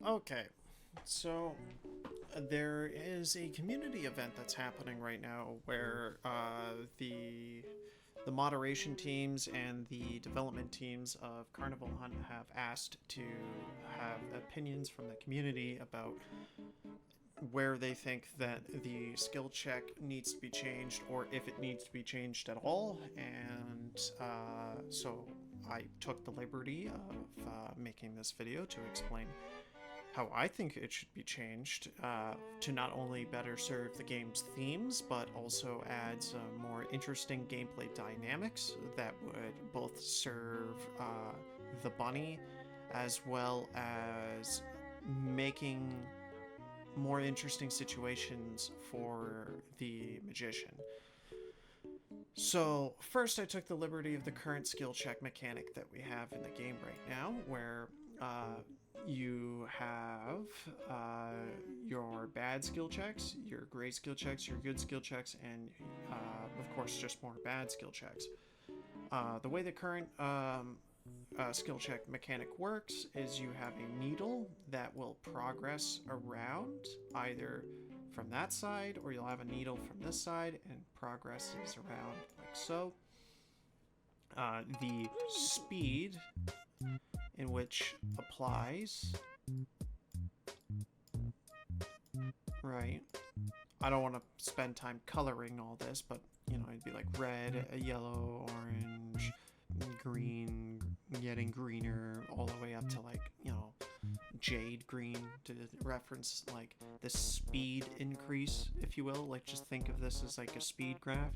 Okay, so there is a community event that's happening right now where the moderation teams and the development teams of Carnival Hunt have asked to have opinions from the community about where they think that the skill check needs to be changed or if it needs to be changed at all. And so I took the liberty of making this video to explain how I think it should be changed to not only better serve the game's themes, but also add some more interesting gameplay dynamics that would both serve the bunny as well as making more interesting situations for the magician. So, first, I took the liberty of the current skill check mechanic that we have in the game right now, where you have your bad skill checks, your great skill checks, your good skill checks, and of course, just more bad skill checks. The way the current skill check mechanic works is you have a needle that will progress around either from that side, or you'll have a needle from this side and progresses around like so. The speed in which applies, right? I don't want to spend time coloring all this, but you know, it'd be like red, yellow, orange, green, getting greener, all the way up to like, you know, jade green, to reference like the speed increase, if you will. Like, just think of this as like a speed graph.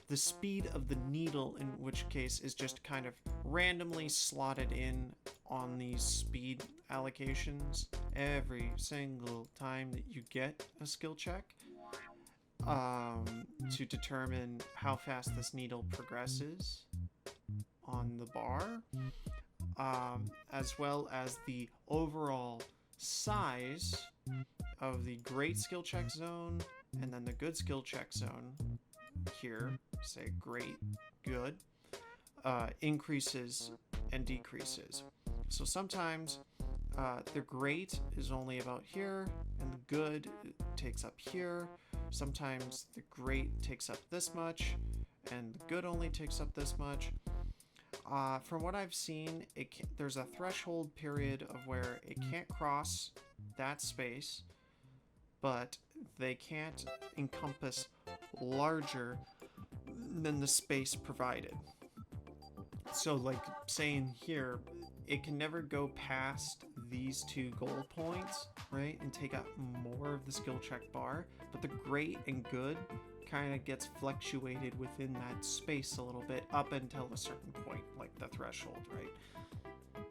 The speed of the needle, in which case, is just kind of randomly slotted in on these speed allocations every single time that you get a skill check, to determine how fast this needle progresses on the bar, as well as the overall size of the great skill check zone and then the good skill check zone here, say great, good, increases and decreases. So sometimes the great is only about here and the good takes up here. Sometimes the great takes up this much and the good only takes up this much. From what I've seen, there's a threshold period of where it can't cross that space, but they can't encompass larger than the space provided. So, like saying here, it can never go past these two goal points, right, and take up more of the skill check bar, but the great and good kind of gets fluctuated within that space a little bit up until a certain point, like the threshold, right?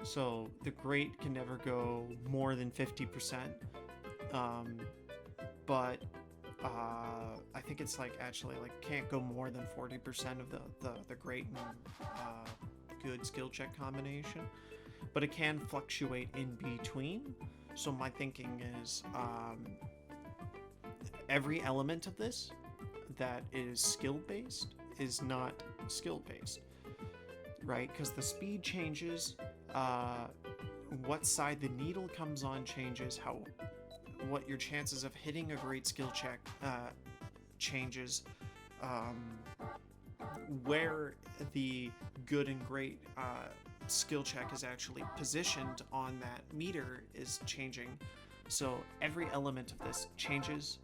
So the great can never go more than 50%, but I think it's like actually like can't go more than 40% of the great and good skill check combination, but it can fluctuate in between. So my thinking is every element of this that is skill based is not skill based, right? Because the speed changes, what side the needle comes on changes, what your chances of hitting a great skill check changes, where the good and great skill check is actually positioned on that meter is changing. So every element of this changes.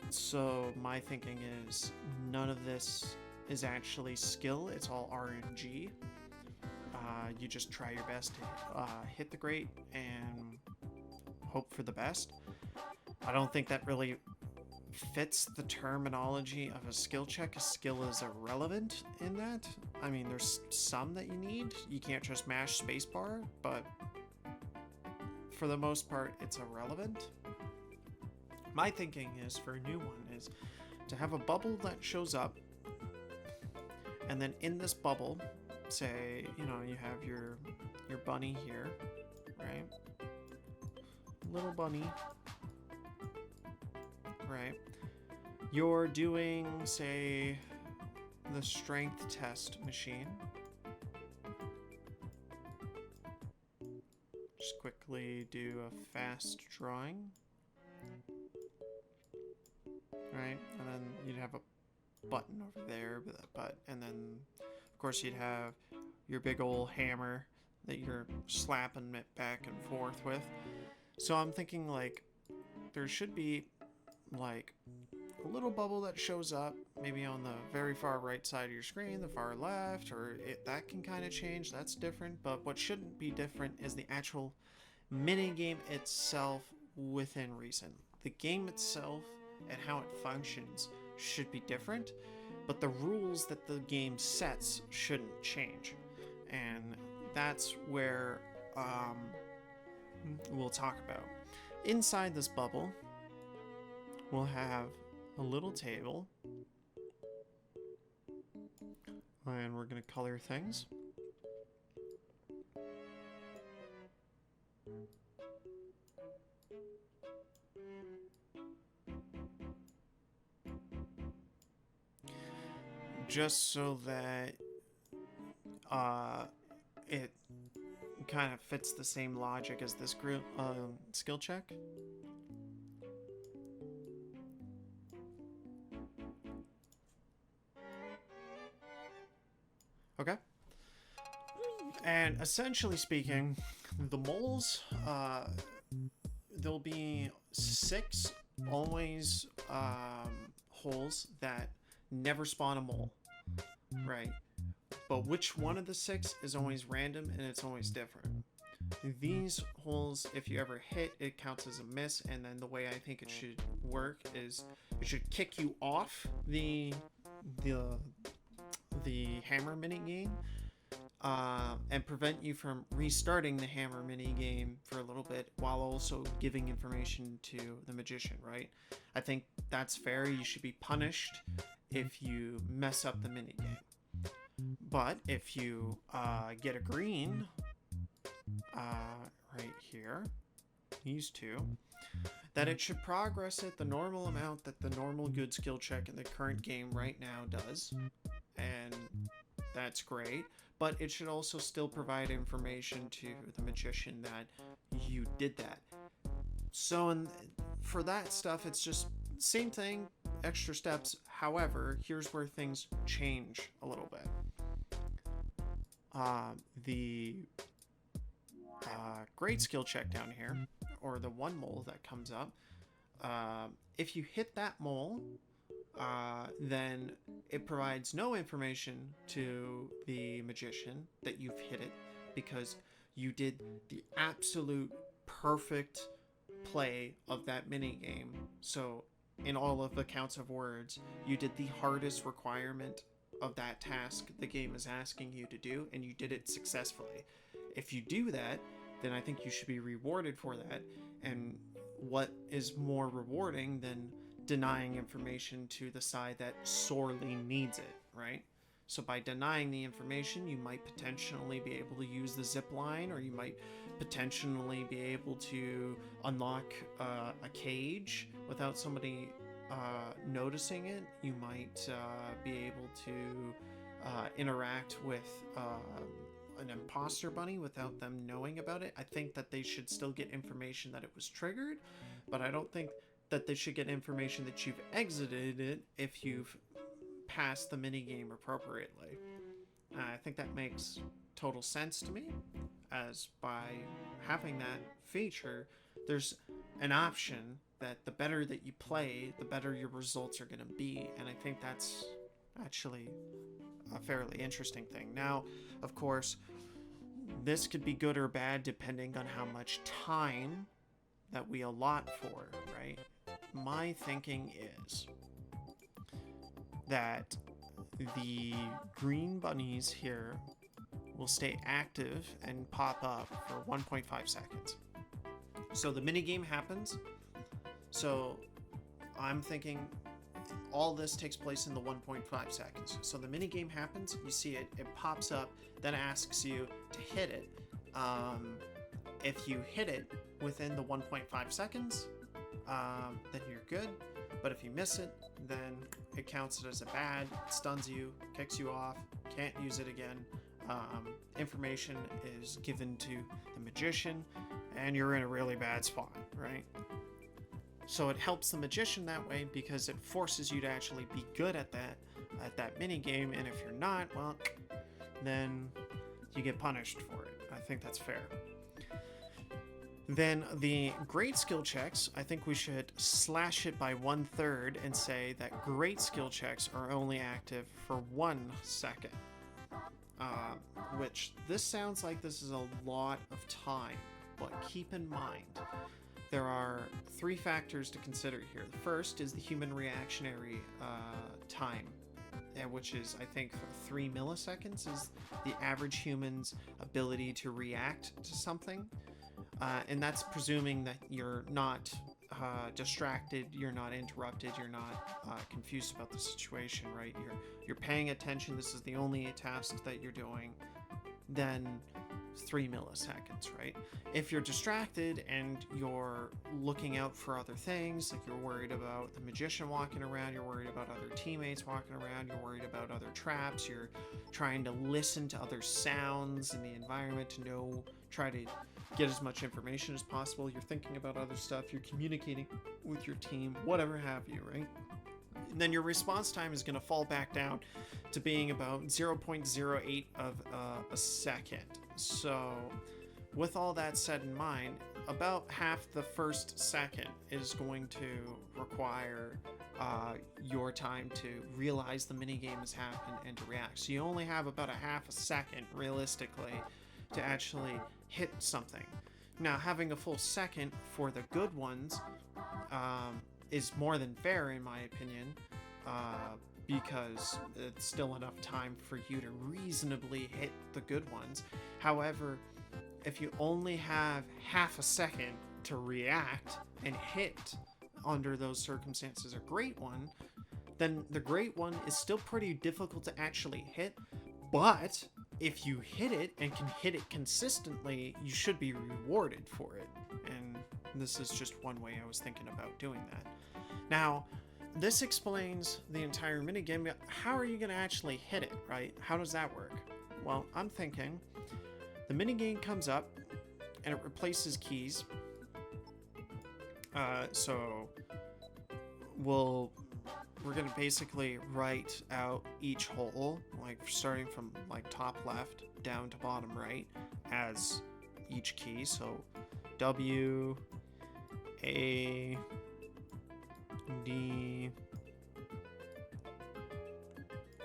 So my thinking is none of this is actually skill, it's all RNG. You just try your best to hit the great and hope for the best. I don't think that really fits the terminology of a skill check. A skill is irrelevant in that. I mean, there's some that you need. You can't just mash spacebar, but for the most part, it's irrelevant. My thinking is for a new one is to have a bubble that shows up, and then in this bubble, say, you know, you have your bunny here, right? Little bunny, right? You're doing, say, the strength test machine. just quickly do a fast drawing. Right, and then you'd have a button over there, and then of course you'd have your big old hammer that you're slapping it back and forth with. So I'm thinking like there should be like a little bubble that shows up maybe on the very far right side of your screen, the far left, or that can kind of change. That's different, but what shouldn't be different is the actual mini game itself within Reason. The game itself and how it functions should be different, but the rules that the game sets shouldn't change. And that's where we'll talk about. Inside this bubble, we'll have a little table, and we're going to color things. Just so that it kind of fits the same logic as this group skill check. Okay. And essentially speaking, the moles, there'll be 6 always holes that never spawn a mole, right? But which one of the 6 is always random and it's always different. These holes, if you ever hit, it counts as a miss, and then the way I think it should work is it should kick you off the hammer mini game and prevent you from restarting the hammer mini game for a little bit while also giving information to the magician, right? I think that's fair. You should be punished if you mess up the mini game. But if you get a green right here, these two, that it should progress at the normal amount that the normal good skill check in the current game right now does, and that's great. But it should also still provide information to the magician that you did that. So for that stuff, it's just same thing, extra steps. However, here's where things change a little bit. The great skill check down here, or the one mole that comes up, if you hit that mole, then it provides no information to the magician that you've hit it, because you did the absolute perfect play of that mini game. So in all of the counts of words, you did the hardest requirement of that task the game is asking you to do, and you did it successfully. If you do that, then I think you should be rewarded for that. And what is more rewarding than denying information to the side that sorely needs it, right? So by denying the information, you might potentially be able to use the zip line, or you might potentially be able to unlock a cage without somebody noticing it. You might be able to interact with an imposter bunny without them knowing about it. I think that they should still get information that it was triggered, but I don't think that they should get information that you've exited it if you've passed the minigame appropriately. I think that makes total sense to me, as by having that feature, there's an option that the better that you play, the better your results are going to be, and I think that's actually a fairly interesting thing. Now, of course, this could be good or bad depending on how much time that we allot for, right? My thinking is that the green bunnies here will stay active and pop up for 1.5 seconds. So the minigame happens. So I'm thinking all this takes place in the 1.5 seconds. So the minigame happens, you see it, it pops up, then asks you to hit it. If you hit it within the 1.5 seconds, then you're good. But if you miss it, then it counts it as a bad, stuns you, kicks you off, can't use it again. information is given to the magician, and you're in a really bad spot, right? So it helps the magician that way because it forces you to actually be good at that mini game, and if you're not, well, then you get punished for it. I think that's fair. Then the great skill checks, I think we should slash it by 1/3 and say that great skill checks are only active for 1 second. Which this sounds like this is a lot of time, but keep in mind there are 3 factors to consider here. The first is the human reactionary time, which is, I think, 3 milliseconds is the average human's ability to react to something. And that's presuming that you're not distracted, you're not interrupted, you're not confused about the situation, right? You're paying attention. This is the only task that you're doing. Then 3 milliseconds, right? If you're distracted and you're looking out for other things, like you're worried about the magician walking around, you're worried about other teammates walking around, you're worried about other traps, you're trying to listen to other sounds in the environment to try to get as much information as possible, you're thinking about other stuff, you're communicating with your team, whatever have you, right? And then your response time is going to fall back down to being about 0.08 of a second. So with all that said in mind, about half the first second is going to require your time to realize the minigame has happened and to react. So you only have about a half a second, realistically, to actually hit something. Now, having a full second for the good ones is more than fair, in my opinion, because it's still enough time for you to reasonably hit the good ones. However, if you only have half a second to react and hit under those circumstances a great one, then the great one is still pretty difficult to actually hit, but if you hit it and can hit it consistently, you should be rewarded for it. And this is just one way I was thinking about doing that. Now, this explains the entire minigame. How are you going to actually hit it, right? How does that work? Well, I'm thinking the minigame comes up and it replaces keys. So we're going to basically write out each hole, like starting from like top left down to bottom right as each key. So W, A, D,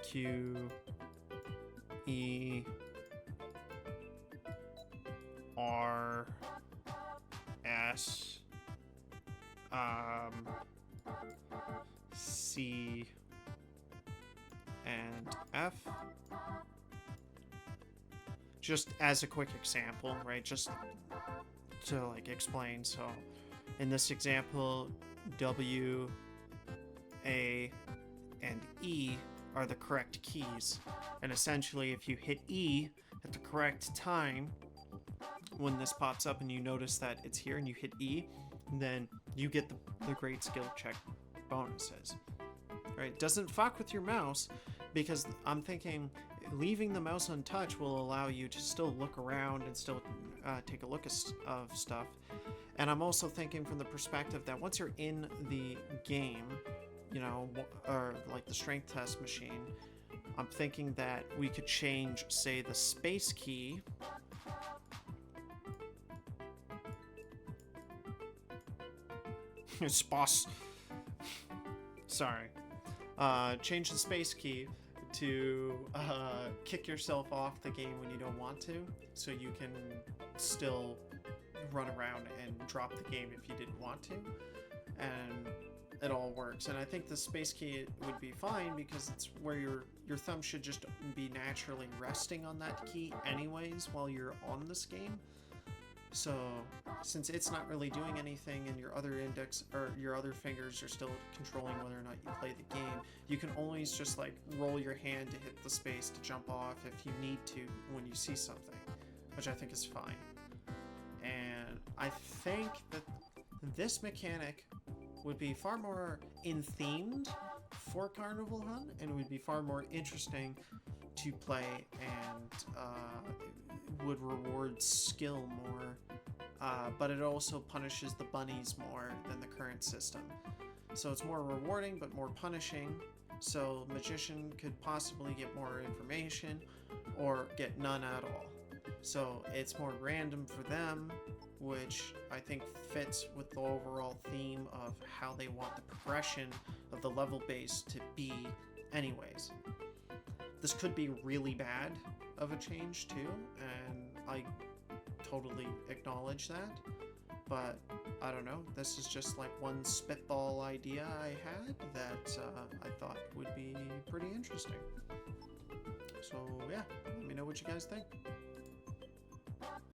Q, E, R, S, C, and F. Just as a quick example, right? Just to like explain. So in this example, W, A, and E are the correct keys. And essentially, if you hit E at the correct time, when this pops up and you notice that it's here and you hit E, then you get the great skill check bonuses. Right? Doesn't fuck with your mouse, because I'm thinking leaving the mouse untouched will allow you to still look around and still take a look of stuff. And I'm also thinking from the perspective that once you're in the game, you know, or like the strength test machine, I'm thinking that we could change, say, the space key boss. Sorry. Change the space key to kick yourself off the game when you don't want to, so you can still run around and drop the game if you didn't want to, and it all works. And I think the space key would be fine because it's where your thumb should just be naturally resting on that key anyways while you're on this game. So since it's not really doing anything and your other index or your other fingers are still controlling whether or not you play the game, you can always just like roll your hand to hit the space to jump off if you need to when you see something, which I think is fine. And I think that this mechanic would be far more in themed for Carnival Hunt, and would be far more interesting to play and would reward skill more, but it also punishes the bunnies more than the current system. So it's more rewarding but more punishing. So magician could possibly get more information or get none at all. So it's more random for them, which I think fits with the overall theme of how they want the progression of the level base to be anyways. This could be really bad of a change too, and I totally acknowledge that. But I don't know, this is just like one spitball idea I had that I thought would be pretty interesting. So yeah, let me know what you guys think.